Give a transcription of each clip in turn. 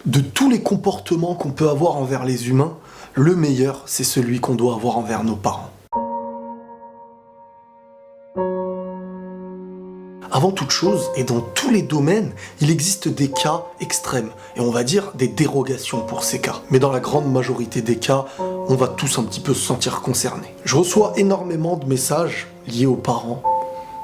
De tous les comportements qu'on peut avoir envers les humains, le meilleur, c'est celui qu'on doit avoir envers nos parents. Avant toute chose, et dans tous les domaines, il existe des cas extrêmes, et on va dire des dérogations pour ces cas. Mais dans la grande majorité des cas, on va tous un petit peu se sentir concernés. Je reçois énormément de messages liés aux parents.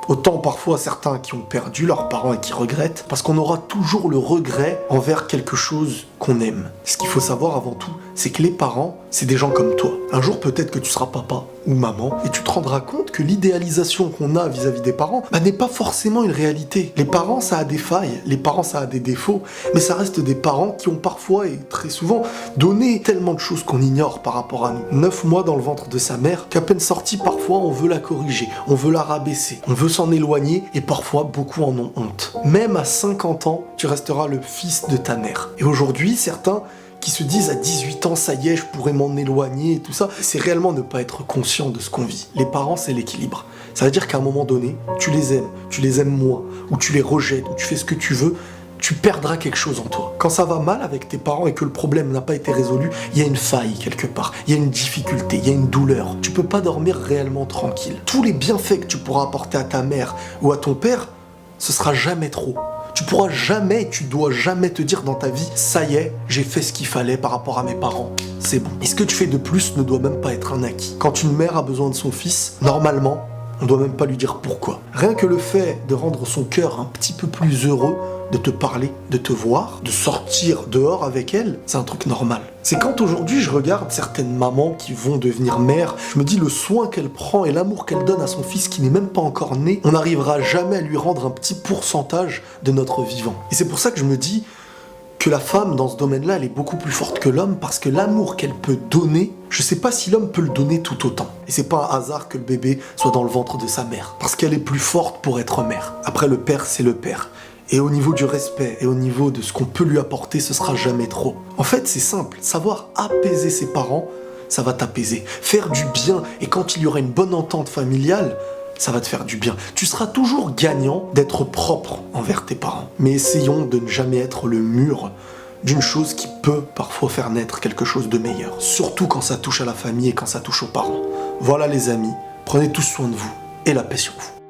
Autant parfois certains qui ont perdu leurs parents et qui regrettent, parce qu'on aura toujours le regret envers quelque chose qu'on aime. Ce qu'il faut savoir avant tout, c'est que les parents, c'est des gens comme toi. Un jour peut-être que tu seras papa ou maman, et tu te rendras compte que l'idéalisation qu'on a vis-à-vis des parents n'est pas forcément une réalité. Les parents, ça a des failles, les parents, ça a des défauts, mais ça reste des parents qui ont parfois et très souvent donné tellement de choses qu'on ignore par rapport à nous. 9 mois dans le ventre de sa mère, qu'à peine sortie, parfois on veut la corriger, on veut la rabaisser, on veut s'en éloigner, et parfois beaucoup en ont honte. Même à 50 ans, tu resteras le fils de ta mère. Et aujourd'hui, certains qui se disent à 18 ans, ça y est, je pourrais m'en éloigner et tout ça, c'est réellement ne pas être conscient de ce qu'on vit. Les parents, c'est l'équilibre. Ça veut dire qu'à un moment donné, tu les aimes moins, ou tu les rejettes, ou tu fais ce que tu veux, tu perdras quelque chose en toi. Quand ça va mal avec tes parents et que le problème n'a pas été résolu, il y a une faille quelque part, il y a une difficulté, il y a une douleur. Tu peux pas dormir réellement tranquille. Tous les bienfaits que tu pourras apporter à ta mère ou à ton père, ce sera jamais trop. Tu pourras jamais, tu dois jamais te dire dans ta vie, ça y est, j'ai fait ce qu'il fallait par rapport à mes parents, c'est bon. Et ce que tu fais de plus ne doit même pas être un acquis. Quand une mère a besoin de son fils, normalement, on doit même pas lui dire pourquoi. Rien que le fait de rendre son cœur un petit peu plus heureux, de te parler, de te voir, de sortir dehors avec elle, c'est un truc normal. C'est quand aujourd'hui je regarde certaines mamans qui vont devenir mères, je me dis le soin qu'elle prend et l'amour qu'elle donne à son fils qui n'est même pas encore né, on n'arrivera jamais à lui rendre un petit pourcentage de notre vivant. Et c'est pour ça que je me dis que la femme dans ce domaine-là, elle est beaucoup plus forte que l'homme parce que l'amour qu'elle peut donner, je sais pas si l'homme peut le donner tout autant. Et c'est pas un hasard que le bébé soit dans le ventre de sa mère, parce qu'elle est plus forte pour être mère. Après le père, c'est le père. Et au niveau du respect et au niveau de ce qu'on peut lui apporter, ce sera jamais trop. En fait, c'est simple. Savoir apaiser ses parents, ça va t'apaiser. Faire du bien, et quand il y aura une bonne entente familiale, ça va te faire du bien. Tu seras toujours gagnant d'être propre envers tes parents. Mais essayons de ne jamais être le mur d'une chose qui peut parfois faire naître quelque chose de meilleur. Surtout quand ça touche à la famille et quand ça touche aux parents. Voilà les amis, prenez tous soin de vous et la paix sur vous.